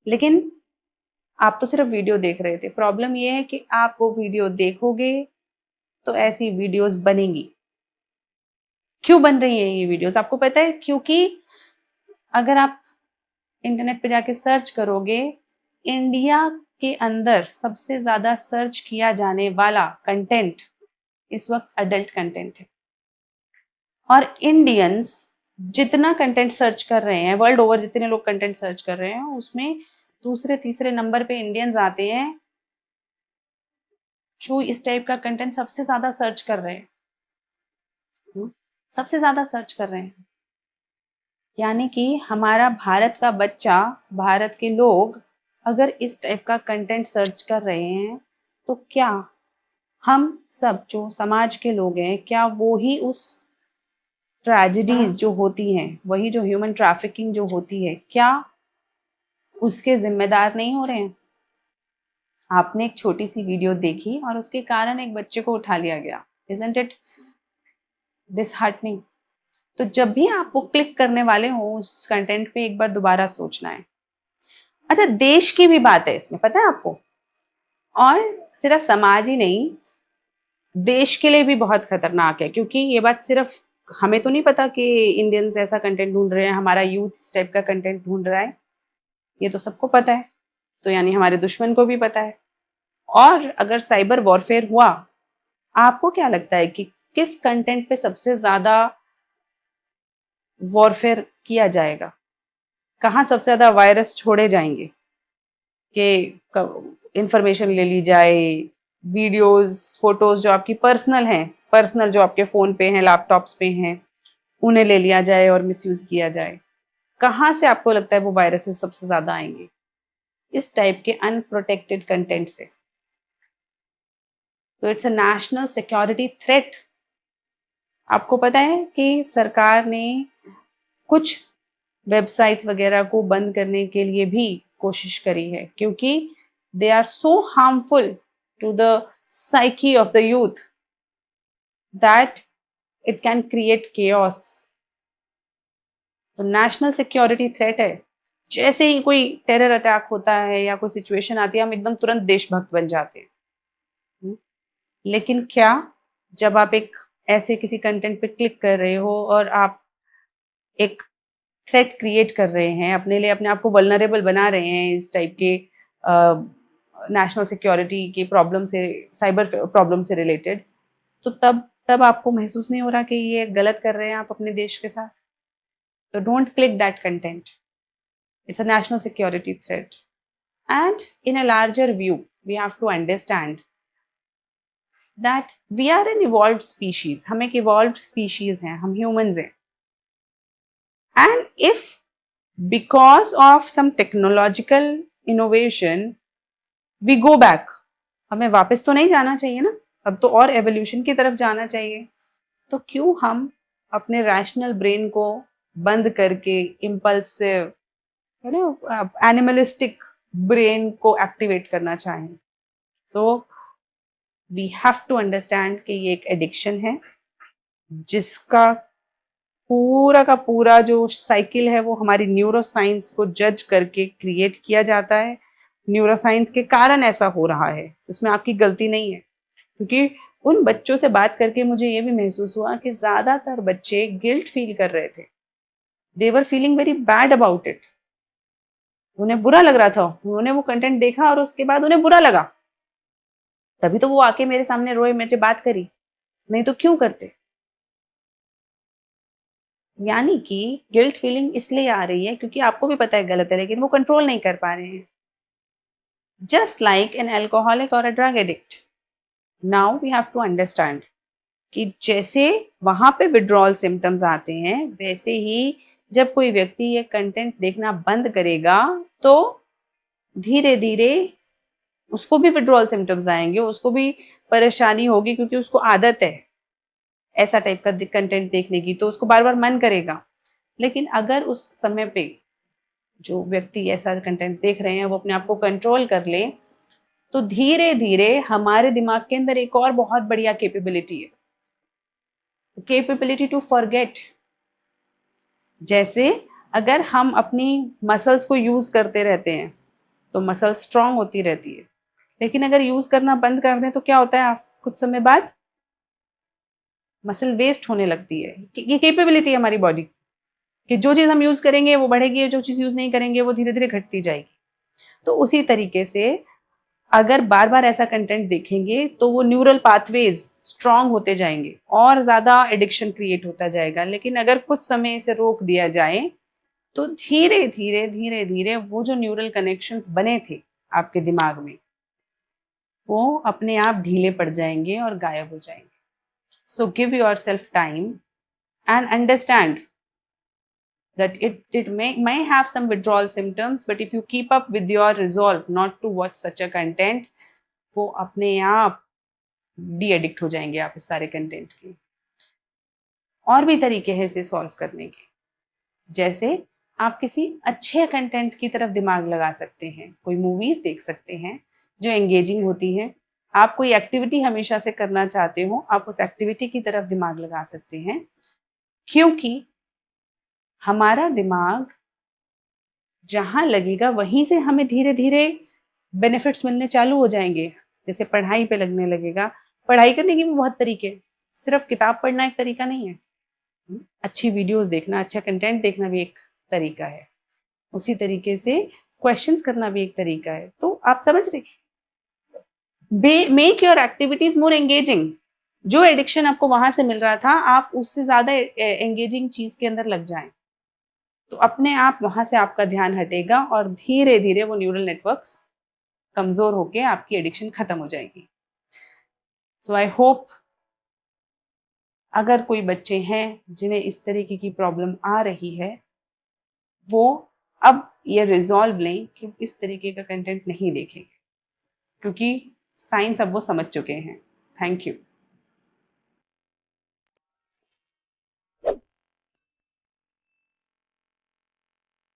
लेकिन आप तो सिर्फ वीडियो देख रहे थे। प्रॉब्लम ये है कि आप वो वीडियो देखोगे तो ऐसी वीडियोस बनेंगी। क्यों बन रही हैं ये वीडियोस आपको पता है? क्योंकि अगर आप इंटरनेट पे जाके सर्च करोगे, इंडिया के अंदर सबसे ज्यादा सर्च किया जाने वाला कंटेंट इस वक्त अडल्ट कंटेंट है। और इंडियंस जितना कंटेंट सर्च कर रहे हैं, वर्ल्ड ओवर जितने लोग कंटेंट सर्च कर रहे हैं, उसमें दूसरे तीसरे नंबर पे इंडियंस आते हैं जो इस टाइप का कंटेंट सबसे ज्यादा सर्च कर रहे हैं। सबसे ज्यादा सर्च कर रहे हैं। यानी कि हमारा भारत का बच्चा, भारत के लोग अगर इस टाइप का कंटेंट सर्च कर रहे हैं, तो क्या हम सब जो समाज के लोग हैं, क्या वो ही उस ट्रेजेडीज जो होती हैं, वही जो ह्यूमन ट्रैफिकिंग जो होती है, क्या उसके जिम्मेदार नहीं हो रहे हैं? आपने एक छोटी सी वीडियो देखी और उसके कारण एक बच्चे को उठा लिया गया। Isn't it disheartening? तो जब भी आप वो क्लिक करने वाले हो उस कंटेंट पे, एक बार दोबारा सोचना है। अच्छा, देश की भी बात है इसमें, पता है आपको? और सिर्फ समाज ही नहीं, देश के लिए भी बहुत खतरनाक है। क्योंकि ये बात सिर्फ हमें तो नहीं पता कि इंडियंस ऐसा कंटेंट ढूंढ रहे हैं, हमारा यूथ इस टाइप का कंटेंट ढूंढ रहा है, ये तो सबको पता है। तो यानी हमारे दुश्मन को भी पता है। और अगर साइबर वॉरफेयर हुआ, आपको क्या लगता है कि किस कंटेंट पे सबसे ज्यादा वॉरफेयर किया जाएगा? कहाँ सबसे ज्यादा वायरस छोड़े जाएंगे कि इंफॉर्मेशन ले ली जाए, वीडियोस फोटोज जो आपकी पर्सनल हैं, पर्सनल जो आपके फ़ोन पे हैं, लैपटॉप्स पे हैं, उन्हें ले लिया जाए और मिसयूज किया जाए? कहाँ से आपको लगता है वो वायरसेस सबसे ज़्यादा आएंगे? इस टाइप के अनप्रोटेक्टेड कंटेंट से। तो it's a national security threat. आपको पता है कि सरकार ने कुछ वेबसाइट्स वगैरह को बंद करने के लिए भी कोशिश करी है, क्योंकि they are so harmful to the psyche of the youth that it can create chaos. तो नेशनल सिक्योरिटी थ्रेट है। जैसे ही कोई टेरर अटैक होता है या कोई सिचुएशन आती है, हम एकदम तुरंत देशभक्त बन जाते हैं। हम्म। लेकिन क्या, जब आप एक ऐसे किसी कंटेंट पे क्लिक कर रहे हो और आप एक थ्रेट क्रिएट कर रहे हैं अपने लिए, अपने आप को वल्नरेबल बना रहे हैं इस टाइप के नेशनल सिक्योरिटी के प्रॉब्लम से, साइबर प्रॉब्लम से रिलेटेड, तो तब तब आपको महसूस नहीं हो रहा कि ये गलत कर रहे हैं आप अपने देश के साथ? तो don't click that content. It's a national security threat. And in a larger view, we have to understand that we are an evolved species. हम एक इवॉल्व्ड स्पीशीज हैं, हम ह्यूमंस हैं। And if because of some technological innovation we go back, हमें वापस तो नहीं जाना चाहिए ना, अब तो और एवोल्यूशन की तरफ जाना चाहिए। तो क्यों हम अपने रैशनल ब्रेन को बंद करके इम्पल्सिव, एनिमलिस्टिक ब्रेन को एक्टिवेट करना चाहें? So we have to understand कि ये एक एडिक्शन है, जिसका पूरा का पूरा जो साइकिल है वो हमारी न्यूरोसाइंस को जज करके क्रिएट किया जाता है। न्यूरोसाइंस के कारण ऐसा हो रहा है, इसमें आपकी गलती नहीं है। क्योंकि उन बच्चों से बात करके मुझे ये भी महसूस हुआ कि ज्यादातर बच्चे गिल्ट फील कर रहे थे। They were feeling very bad about it. उन्हें बुरा लग रहा था, उन्होंने वो कंटेंट देखा और उसके बाद उन्हें बुरा लगा, तभी तो वो आके मेरे सामने रोए, मेरे से बात करी, नहीं तो क्यों करते? यानी कि गिल्ट फीलिंग इसलिए आ रही है क्योंकि आपको भी पता है गलत है, लेकिन वो कंट्रोल नहीं कर पा रहे हैं। जस्ट लाइक एन एल्कोहलिक और a drug addict, now we have to understand कि जैसे वहां पे विड्रॉल सिम्टम्स आते हैं, वैसे ही जब कोई व्यक्ति ये कंटेंट देखना बंद करेगा, तो धीरे धीरे उसको भी विड्रॉल सिम्टम्स आएंगे, उसको भी परेशानी होगी, क्योंकि उसको आदत है ऐसा टाइप का कंटेंट देखने की, तो उसको बार बार मन करेगा। लेकिन अगर उस समय पे जो व्यक्ति ऐसा कंटेंट देख रहे हैं वो अपने आप को कंट्रोल कर ले, तो धीरे धीरे हमारे दिमाग के अंदर एक और बहुत बढ़िया कैपेबिलिटी है, कैपेबिलिटी टू फॉरगेट। जैसे अगर हम अपनी मसल्स को यूज करते रहते हैं, तो मसल स्ट्रांग होती रहती है। लेकिन अगर यूज करना बंद कर दें तो क्या होता है, आप कुछ समय बाद मसल वेस्ट होने लगती है। ये कैपेबिलिटी है हमारी बॉडी कि जो चीज़ हम यूज़ करेंगे वो बढ़ेगी, जो चीज़ यूज़ नहीं करेंगे वो धीरे धीरे घटती जाएगी। तो उसी तरीके से अगर बार बार ऐसा कंटेंट देखेंगे तो वो न्यूरल पाथवेज स्ट्रांग होते जाएंगे और ज़्यादा एडिक्शन क्रिएट होता जाएगा। लेकिन अगर कुछ समय इसे रोक दिया जाए तो धीरे धीरे धीरे धीरे वो जो न्यूरल कनेक्शंस बने थे आपके दिमाग में, वो अपने आप ढीले पड़ जाएंगे और गायब हो जाएंगे। So give your self time and understand that it may have some withdrawal symptoms, but if you keep up with your resolve not to watch such a content, वो अपने आप डी एडिक्ट हो जाएंगे आप इस सारे कंटेंट के। और भी तरीके हैं इसे सॉल्व करने के, जैसे आप किसी अच्छे कंटेंट की तरफ दिमाग लगा सकते हैं, कोई मूवीज देख सकते हैं जो एंगेजिंग होती हैं। आप कोई एक्टिविटी हमेशा से करना चाहते हो, आप उस एक्टिविटी की तरफ दिमाग लगा सकते हैं, क्योंकि हमारा दिमाग जहाँ लगेगा वहीं से हमें धीरे धीरे बेनिफिट्स मिलने चालू हो जाएंगे। जैसे पढ़ाई पे लगने लगेगा। पढ़ाई करने के भी बहुत तरीके, सिर्फ किताब पढ़ना एक तरीका नहीं है। अच्छी वीडियोस देखना, अच्छा कंटेंट देखना भी एक तरीका है। उसी तरीके से क्वेश्चंस करना भी एक तरीका है। तो आप समझ रहे, make your activities more engaging. जो एडिक्शन आपको वहां से मिल रहा था, आप उससे ज्यादा एंगेजिंग चीज के अंदर लग जाएं, तो अपने आप वहां से आपका ध्यान हटेगा और धीरे धीरे वो न्यूरल नेटवर्क्स कमजोर होके आपकी एडिक्शन खत्म हो जाएगी। सो आई होप अगर कोई बच्चे हैं जिन्हें इस तरीके की प्रॉब्लम आ रही है, वो अब ये रिजॉल्व लें कि इस तरीके का कंटेंट नहीं देखेंगे, क्योंकि साइंस अब वो समझ चुके हैं। Thank you.